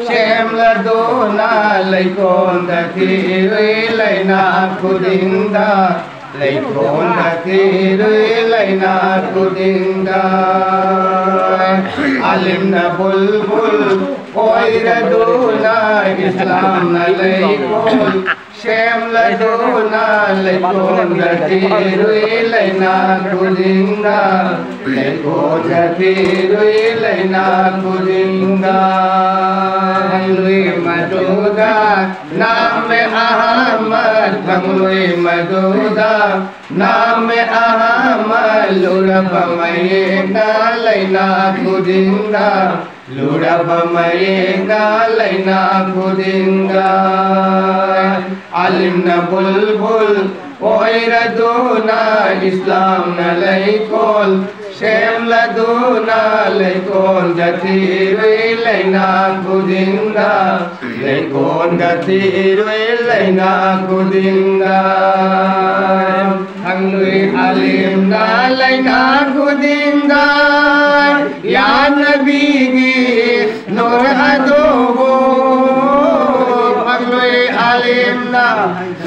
Shemladona laikon da thiri laina kudinda laikon da thiri laina kudinda alimna bulbul oiraduna Islam na laikon Shemladona laikon da thiri laina kudinda laikon da thiri laina kudinda Maduda Name Ahmad Bangui Maduda Name Ahmad Lura Pamayena Laina Kudinda Lura Pamayena Laina Kudinda Alimna Bulbul Oiraduna Islam na laikol Shemladuna laikon Datiri laina kudinda Laikon datiri laina kudinda Hangnui alim na laina kudinda Ya Nabi Nur adobo Hangnui alim na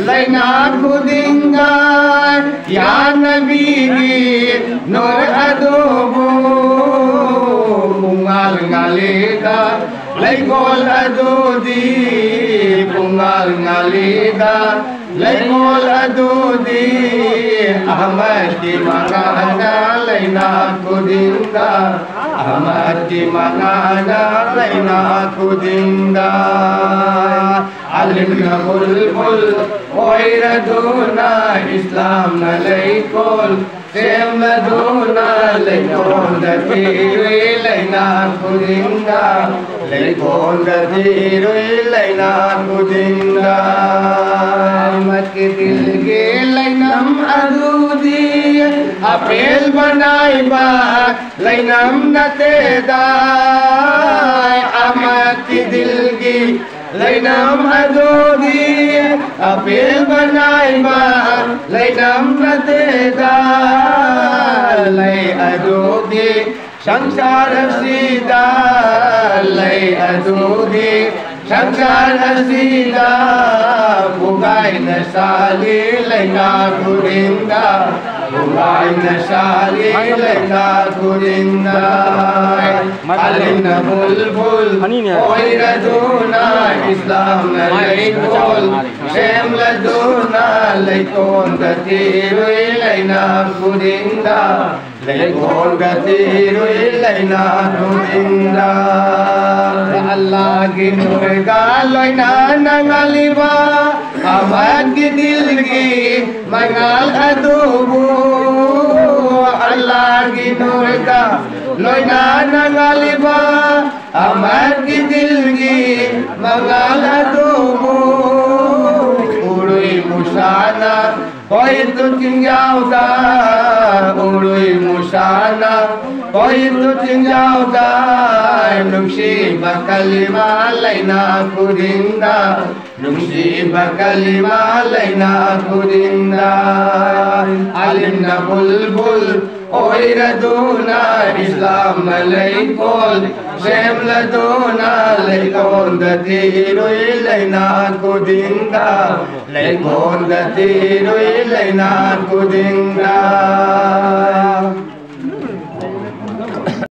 laina kudinda Ya Nabi Nur adobo Pungal ngalida Laikol adudi Pungal ngalida Laikol adudi Ahmad di mana laina kudinda Ahmad di mana laina kudinda Alimna bulbul Oiraduna Islam na laikol Shemladuna laikon datiri laina kudinda Laikon datiri laina kudinda Ahmad ke dil ke lainam adudi Apel banai ba lainam nateda Ahmad ke dil ke lainam adudi Apel banai ba lainam nateda Lay adudi Sangsara sida Lay adudi Sangsara sida Bugay na sali laina kurinda Bugay na sali laina kurinda Alimna bulbul Oiraduna Islam na laikol Shemladuna laikon datiri laina kurinda Laikon datiri laina kurinda Allah ki nurga laina nangaliba Ahmad ki dil ki mangal adubu Allah ki nurga laina nangaliba Ahmad ki dil ki mangal adubu Urui musana Koi tu tinggal da Urui musana Koi tu tinggal da Nungsi bakalima laina kudinda Nungsi bakalima laina kudinda Alimna bulbul Oiraduna Islam na laikol Shemladuna laikon datiri laina kudinda Laikon datiri laina kudinda